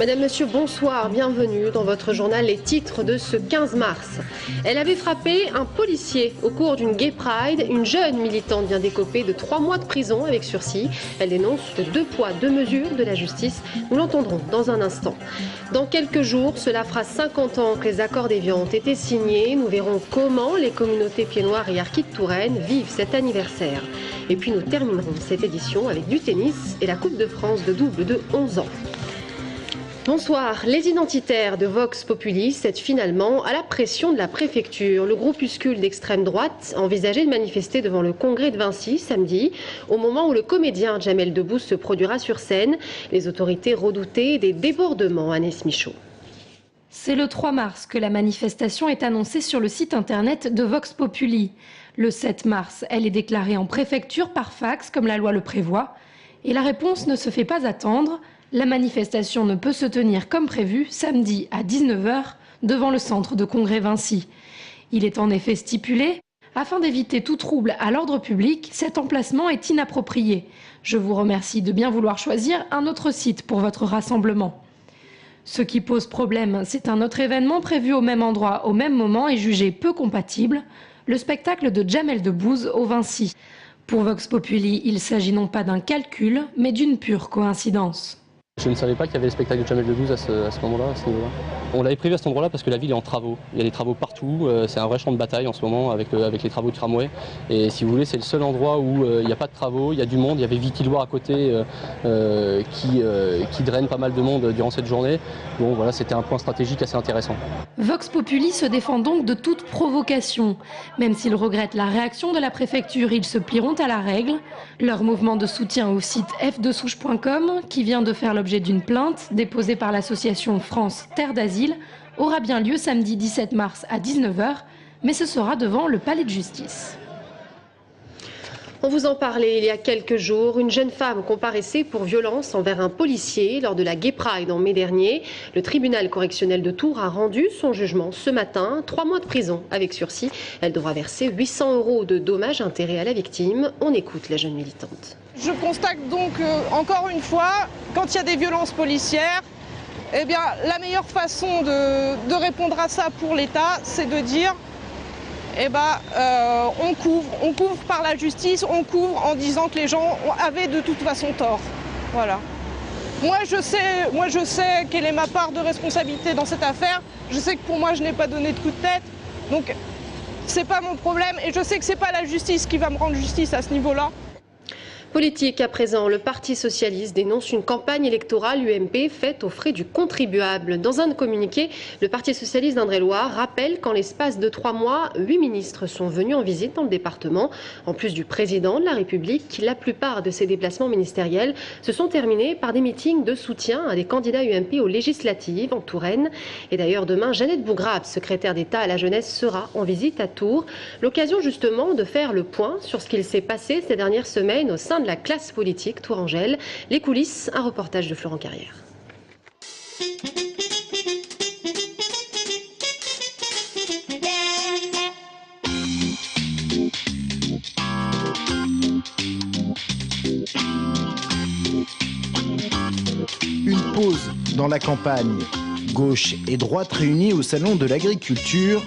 Madame, Monsieur, bonsoir, bienvenue dans votre journal Les titres de ce 15 mars. Elle avait frappé un policier au cours d'une Gay Pride. Une jeune militante vient d'écoper de 3 mois de prison avec sursis. Elle dénonce le 2 poids 2 mesures de la justice. Nous l'entendrons dans un instant. Dans quelques jours, cela fera 50 ans que les accords d'Évian ont été signés. Nous verrons comment les communautés pieds-noirs et harkis de Touraine vivent cet anniversaire. Et puis nous terminerons cette édition avec du tennis et la Coupe de France de double de 11 ans. Bonsoir. Les identitaires de Vox Populi cèdent finalement à la pression de la préfecture. Le groupuscule d'extrême droite envisageait de manifester devant le congrès de Vinci samedi, au moment où le comédien Jamel Debbouze se produira sur scène. Les autorités redoutaient des débordements. Agnès Michaud. C'est le 3 mars que la manifestation est annoncée sur le site internet de Vox Populi. Le 7 mars, elle est déclarée en préfecture par fax, comme la loi le prévoit. Et la réponse ne se fait pas attendre. La manifestation ne peut se tenir comme prévu samedi à 19 h devant le centre de congrès Vinci. Il est en effet stipulé, afin d'éviter tout trouble à l'ordre public, cet emplacement est inapproprié. Je vous remercie de bien vouloir choisir un autre site pour votre rassemblement. Ce qui pose problème, c'est un autre événement prévu au même endroit, au même moment et jugé peu compatible, le spectacle de Jamel Debbouze au Vinci. Pour Vox Populi, il s'agit non pas d'un calcul, mais d'une pure coïncidence. Je ne savais pas qu'il y avait le spectacle de Jamel Debbouze à ce moment-là, à ce niveau-là. On l'avait prévu à cet endroit-là parce que la ville est en travaux. Il y a des travaux partout, c'est un vrai champ de bataille en ce moment avec les travaux de tramway. Et si vous voulez, c'est le seul endroit où il n'y a pas de travaux, il y a du monde. Il y avait Vicky-Loire à côté qui draine pas mal de monde durant cette journée. Bon voilà, c'était un point stratégique assez intéressant. Vox Populi se défend donc de toute provocation. Même s'ils regrettent la réaction de la préfecture, ils se plieront à la règle. Leur mouvement de soutien au site f2souche.com, qui vient de faire l'objet d'une plainte déposée par l'association France Terre d'Asile, aura bien lieu samedi 17 mars à 19 h, mais ce sera devant le palais de justice. On vous en parlait il y a quelques jours. Une jeune femme comparaissait pour violence envers un policier lors de la Gay Pride en mai dernier. Le tribunal correctionnel de Tours a rendu son jugement ce matin. 3 mois de prison avec sursis. Elle devra verser 800 € de dommages-intérêts à la victime. On écoute la jeune militante. Je constate donc encore une fois, quand il y a des violences policières, eh bien, la meilleure façon de répondre à ça pour l'État, c'est de dire on couvre par la justice, on couvre en disant que les gens avaient de toute façon tort. Voilà. Moi je sais quelle est ma part de responsabilité dans cette affaire. Je sais que pour moi je n'ai pas donné de coup de tête. Donc c'est pas mon problème et je sais que c'est pas la justice qui va me rendre justice à ce niveau-là. Politique à présent, le Parti socialiste dénonce une campagne électorale UMP faite aux frais du contribuable. Dans un communiqué, le Parti socialiste d'Indre-et-Loire rappelle qu'en l'espace de 3 mois, 8 ministres sont venus en visite dans le département. En plus du président de la République, la plupart de ces déplacements ministériels se sont terminés par des meetings de soutien à des candidats UMP aux législatives en Touraine. Et d'ailleurs, demain, Jeannette Bougrabe, secrétaire d'État à la jeunesse, sera en visite à Tours. L'occasion justement de faire le point sur ce qu'il s'est passé ces dernières semaines au sein de la classe politique tourangelle. Les coulisses, un reportage de Florent Carrière. Une pause dans la campagne. Gauche et droite réunies au salon de l'agriculture,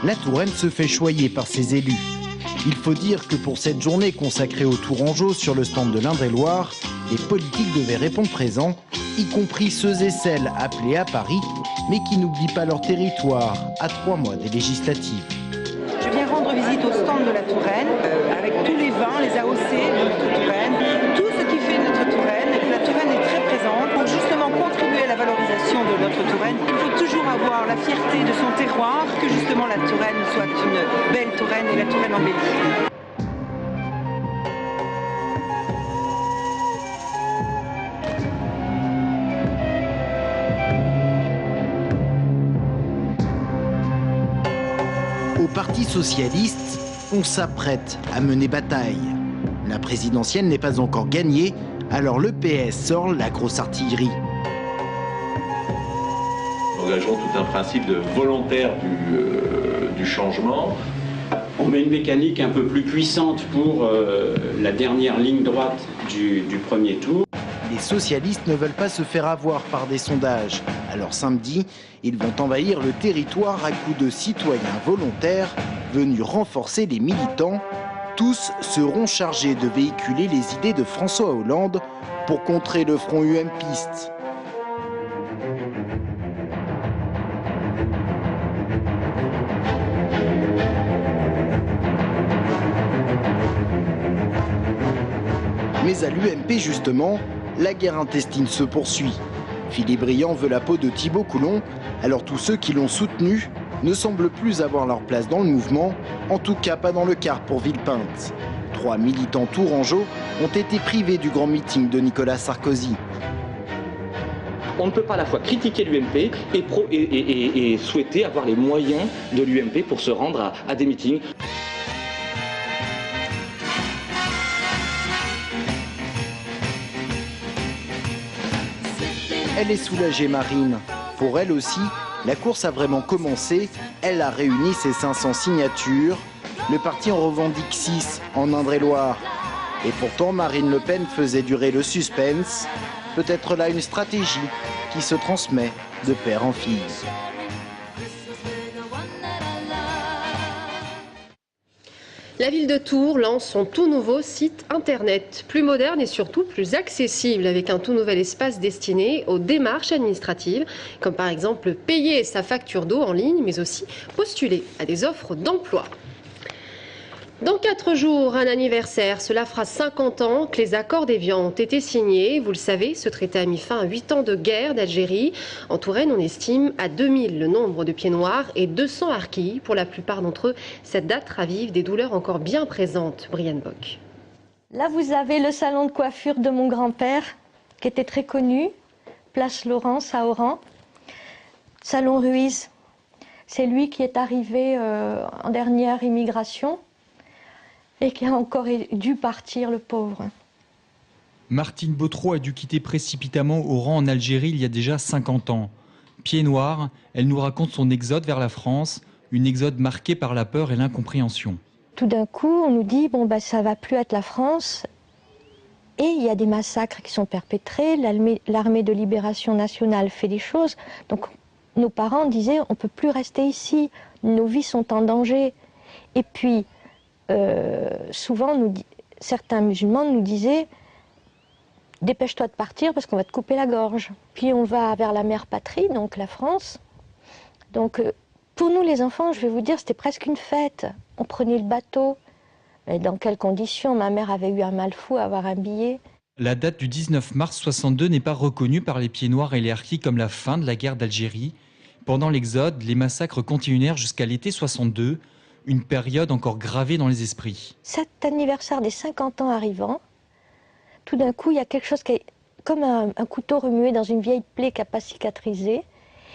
la Touraine se fait choyer par ses élus. Il faut dire que pour cette journée consacrée aux Tourangeaux sur le stand de l'Indre-et-Loire, les politiques devaient répondre présents, y compris ceux et celles appelés à Paris, mais qui n'oublient pas leur territoire à 3 mois des législatives. Je viens rendre visite au stand de la Touraine, avec tous les vins, les AOC de notre Touraine, tout ce qui fait notre Touraine, et que la Touraine est très présente pour justement contribuer à la valorisation de notre Touraine. Il faut toujours avoir la fierté de son terroir, que justement la Touraine soit une belle Touraine et la Touraine embellie. Au Parti socialiste, on s'apprête à mener bataille. La présidentielle n'est pas encore gagnée, alors le PS sort la grosse artillerie. Nous engageons tout un principe de volontaire du changement. On met une mécanique un peu plus puissante pour la dernière ligne droite du premier tour. les socialistes ne veulent pas se faire avoir par des sondages. Alors samedi, ils vont envahir le territoire à coups de citoyens volontaires venus renforcer les militants. Tous seront chargés de véhiculer les idées de François Hollande pour contrer le front UMPiste. Mais à l'UMP justement, la guerre intestine se poursuit. Philippe Briand veut la peau de Thibault Coulon, alors tous ceux qui l'ont soutenu ne semblent plus avoir leur place dans le mouvement, en tout cas pas dans le quart pour Villepinte. 3 militants tourangeaux ont été privés du grand meeting de Nicolas Sarkozy. On ne peut pas à la fois critiquer l'UMP et souhaiter avoir les moyens de l'UMP pour se rendre à des meetings. Elle est soulagée, Marine. Pour elle aussi, la course a vraiment commencé. Elle a réuni ses 500 signatures. Le parti en revendique 6 en Indre-et-Loire. Et pourtant, Marine Le Pen faisait durer le suspense. Peut-être là une stratégie qui se transmet de père en fille. La ville de Tours lance son tout nouveau site internet, plus moderne et surtout plus accessible, avec un tout nouvel espace destiné aux démarches administratives, comme par exemple payer sa facture d'eau en ligne, mais aussi postuler à des offres d'emploi. Dans 4 jours, un anniversaire, cela fera 50 ans que les accords d'Évian ont été signés. Vous le savez, ce traité a mis fin à 8 ans de guerre d'Algérie. En Touraine, on estime à 2000 le nombre de pieds noirs et 200 harkis. Pour la plupart d'entre eux, cette date ravive des douleurs encore bien présentes. Brianne Bock. Là, vous avez le salon de coiffure de mon grand-père, qui était très connu, place Laurence à Oran. Salon Ruiz, c'est lui qui est arrivé en dernière immigration et qui a encore dû partir, le pauvre. Martine Bautreau a dû quitter précipitamment Oran en Algérie il y a déjà 50 ans. Pied noir, elle nous raconte son exode vers la France, une exode marquée par la peur et l'incompréhension. Tout d'un coup, on nous dit, bon, bah, ça ne va plus être la France. Et il y a des massacres qui sont perpétrés, l'armée de libération nationale fait des choses. Donc nos parents disaient, on ne peut plus rester ici, nos vies sont en danger. Et puis, souvent, certains musulmans nous disaient « Dépêche-toi de partir parce qu'on va te couper la gorge ». Puis on va vers la mère patrie, donc la France. Donc pour nous les enfants, je vais vous dire, c'était presque une fête. On prenait le bateau. Mais dans quelles conditions? Ma mère avait eu un mal fou à avoir un billet. La date du 19 mars 62 n'est pas reconnue par les pieds noirs et les harkis comme la fin de la guerre d'Algérie. Pendant l'exode, les massacres continuèrent jusqu'à l'été 62. Une période encore gravée dans les esprits. Cet anniversaire des 50 ans arrivant, tout d'un coup, il y a quelque chose qui est comme un couteau remué dans une vieille plaie qui n'a pas cicatrisé.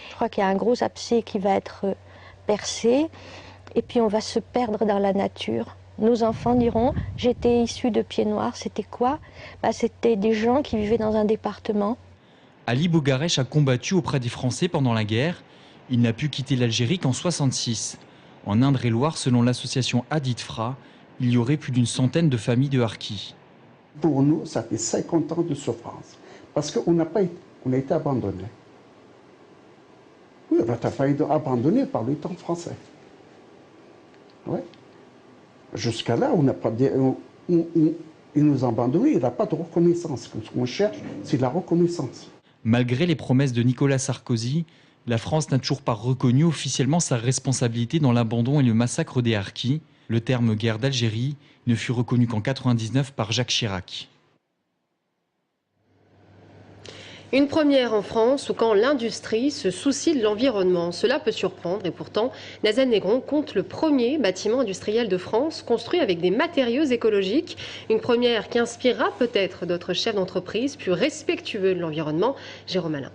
Je crois qu'il y a un gros abcès qui va être percé, et puis on va se perdre dans la nature. Nos enfants diront, j'étais issue de Pieds Noirs, c'était quoi? C'était des gens qui vivaient dans un département. Ali Bougaresh a combattu auprès des Français pendant la guerre. Il n'a pu quitter l'Algérie qu'en 1966. En Indre-et-Loire, selon l'association Aditfra, il y aurait plus d'une centaine de familles de harkis. Pour nous, ça fait 50 ans de souffrance. Parce qu'on a été abandonnés. Oui, on a été abandonnés par l'État français. Ouais. Jusqu'à là, on n'a pas il nous a abandonnés, il n'a pas de reconnaissance. Ce qu'on cherche, c'est la reconnaissance. Malgré les promesses de Nicolas Sarkozy, la France n'a toujours pas reconnu officiellement sa responsabilité dans l'abandon et le massacre des harkis. Le terme guerre d'Algérie ne fut reconnu qu'en 1999 par Jacques Chirac. Une première en France où quand l'industrie se soucie de l'environnement. Cela peut surprendre et pourtant, Nazanne-Négron compte le premier bâtiment industriel de France construit avec des matériaux écologiques. Une première qui inspirera peut-être d'autres chefs d'entreprise plus respectueux de l'environnement. Jérôme Alain.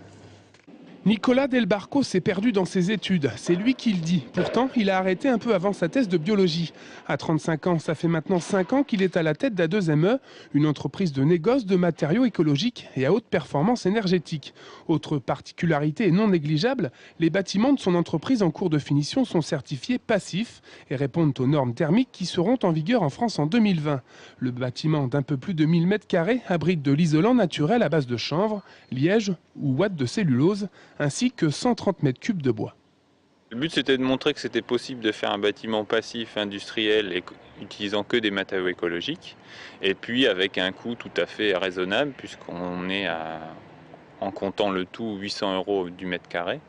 Nicolas Del Barco s'est perdu dans ses études, c'est lui qui le dit. Pourtant, il a arrêté un peu avant sa thèse de biologie. À 35 ans, ça fait maintenant 5 ans qu'il est à la tête d'A2ME, une entreprise de négoce de matériaux écologiques et à haute performance énergétique. Autre particularité non négligeable, les bâtiments de son entreprise en cours de finition sont certifiés passifs et répondent aux normes thermiques qui seront en vigueur en France en 2020. Le bâtiment d'un peu plus de 1000 m² abrite de l'isolant naturel à base de chanvre, liège ou ouate de cellulose, ainsi que 130 m3 de bois. Le but, c'était de montrer que c'était possible de faire un bâtiment passif industriel et utilisant que des matériaux écologiques, et puis avec un coût tout à fait raisonnable, puisqu'on est en comptant le tout 800 € du mètre carré.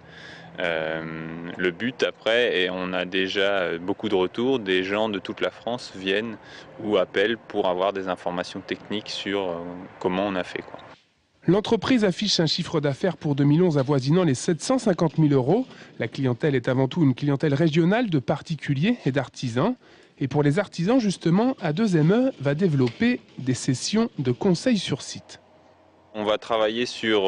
Le but après, et on a déjà beaucoup de retours, des gens de toute la France viennent ou appellent pour avoir des informations techniques sur comment on a fait, quoi. L'entreprise affiche un chiffre d'affaires pour 2011 avoisinant les 750 000 €. La clientèle est avant tout une clientèle régionale de particuliers et d'artisans. Et pour les artisans, justement, A2ME va développer des sessions de conseils sur site. On va travailler sur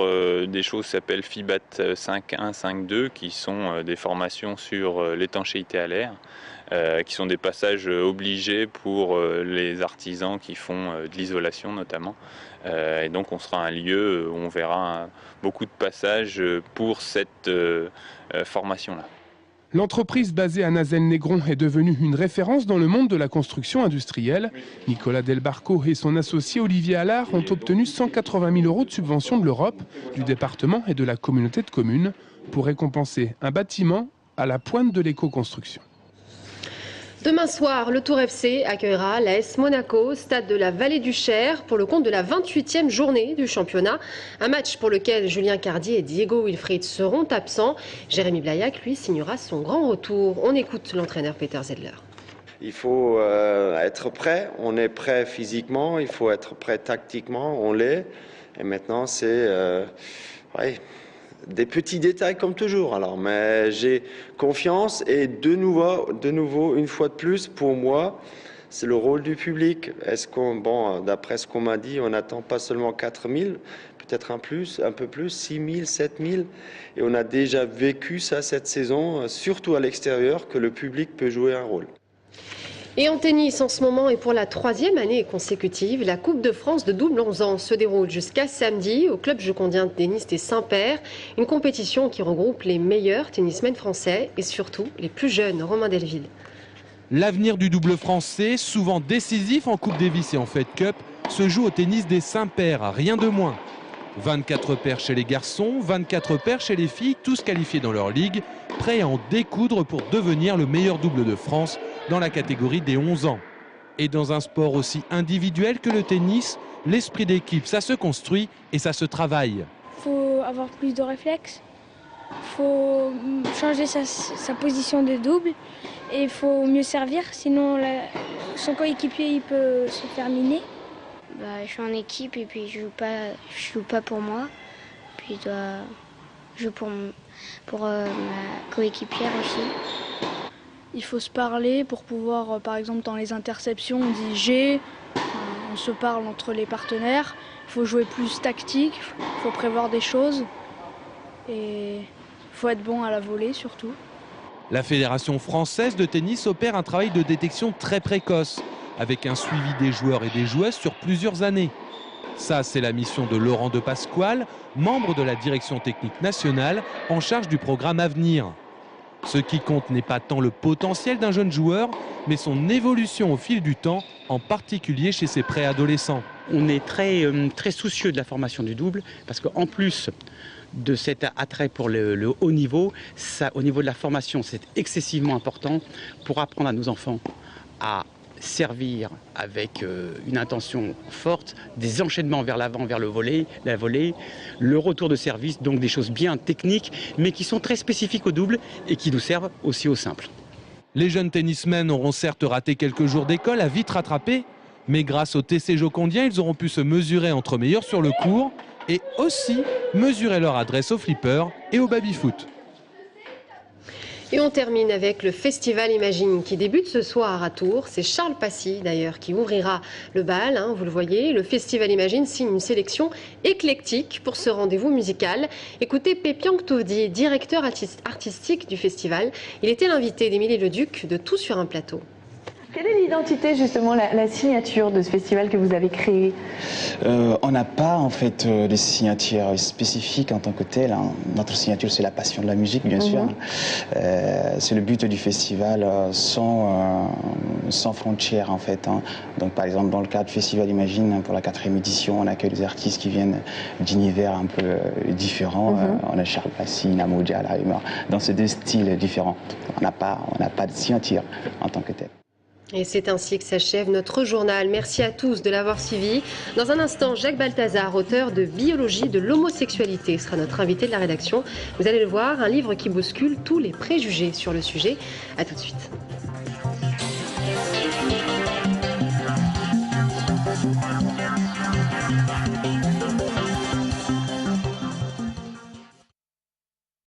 des choses qui s'appellent FIBAT 5.1, 5.2, qui sont des formations sur l'étanchéité à l'air, qui sont des passages obligés pour les artisans qui font de l'isolation notamment. Et donc on sera un lieu où on verra beaucoup de passages pour cette formation-là. L'entreprise basée à Nazelles-Négron est devenue une référence dans le monde de la construction industrielle. Nicolas Del Barco et son associé Olivier Allard ont obtenu 180 000 € de subventions de l'Europe, du département et de la communauté de communes pour récompenser un bâtiment à la pointe de l'éco-construction. Demain soir, le Tour FC accueillera l'AS Monaco, stade de la Vallée du Cher, pour le compte de la 28e journée du championnat. Un match pour lequel Julien Cardier et Diego Wilfried seront absents. Jérémy Blaillac, lui, signera son grand retour. On écoute l'entraîneur Peter Zedler. Il faut être prêt. On est prêt physiquement, il faut être prêt tactiquement, on l'est. Et maintenant, c'est... des petits détails comme toujours. Alors, mais j'ai confiance et de nouveau, une fois de plus, pour moi, c'est le rôle du public. Est-ce qu'on, d'après ce qu'on m'a dit, on n'attend pas seulement 4 000, peut-être un peu plus, 6 000, 7 000. Et on a déjà vécu ça cette saison, surtout à l'extérieur, que le public peut jouer un rôle. Et en tennis, en ce moment et pour la 3e année consécutive, la Coupe de France de double 11 ans se déroule jusqu'à samedi au club jocondien de tennis des Saint-Père. Une compétition qui regroupe les meilleurs tennismen français et surtout les plus jeunes. Romain Delville. L'avenir du double français, souvent décisif en Coupe Davis et en Fed Cup, se joue au tennis des Saint-Père, rien de moins. 24 paires chez les garçons, 24 paires chez les filles, tous qualifiés dans leur ligue, prêts à en découdre pour devenir le meilleur double de France dans la catégorie des 11 ans. Et dans un sport aussi individuel que le tennis, l'esprit d'équipe, ça se construit et ça se travaille. Il faut avoir plus de réflexes, il faut changer sa position de double et il faut mieux servir, sinon son coéquipier il peut se faire miner. Je suis en équipe et puis je joue pas pour moi, puis je dois jouer pour ma coéquipière aussi. Il faut se parler pour pouvoir, par exemple dans les interceptions, on dit G, on se parle entre les partenaires. Il faut jouer plus tactique, il faut prévoir des choses et il faut être bon à la volée surtout. La Fédération française de tennis opère un travail de détection très précoce, avec un suivi des joueurs et des joueuses sur plusieurs années. Ça, c'est la mission de Laurent de Pasquale, membre de la direction technique nationale en charge du programme Avenir. Ce qui compte n'est pas tant le potentiel d'un jeune joueur, mais son évolution au fil du temps, en particulier chez ses préadolescents. On est très soucieux de la formation du double, parce qu'en plus de cet attrait pour le haut niveau, ça, au niveau de la formation, c'est excessivement important pour apprendre à nos enfants à servir avec une intention forte, des enchaînements vers l'avant, vers la volée, le retour de service, donc des choses bien techniques, mais qui sont très spécifiques au double et qui nous servent aussi au simple. Les jeunes tennismen auront certes raté quelques jours d'école à vite rattraper, mais grâce au TC Jocondien, ils auront pu se mesurer entre meilleurs sur le court et aussi mesurer leur adresse au flipper et au baby-foot. Et on termine avec le Festival Imagine qui débute ce soir à Tours. C'est Charles Passy d'ailleurs qui ouvrira le bal, vous le voyez. Le Festival Imagine signe une sélection éclectique pour ce rendez-vous musical. Écoutez Pépian Tovdi, directeur artistique du festival. Il était l'invité d'Émilie Leduc de Tout sur un plateau. Quelle est l'identité, justement, la signature de ce festival que vous avez créé? On n'a pas, en fait, de signature spécifique en tant que telle. Notre signature, c'est la passion de la musique, bien sûr. C'est le but du festival sans frontières, en fait. Donc, par exemple, dans le cadre du Festival Imagine, pour la 4e édition, on accueille des artistes qui viennent d'univers un peu différents. On a Charles Passy, Namo Diala, dans ces deux styles différents. On n'a pas de signature en tant que telle. Et c'est ainsi que s'achève notre journal. Merci à tous de l'avoir suivi. Dans un instant, Jacques Balthazar, auteur de Biologie de l'homosexualité, sera notre invité de la rédaction. Vous allez le voir, un livre qui bouscule tous les préjugés sur le sujet. A tout de suite.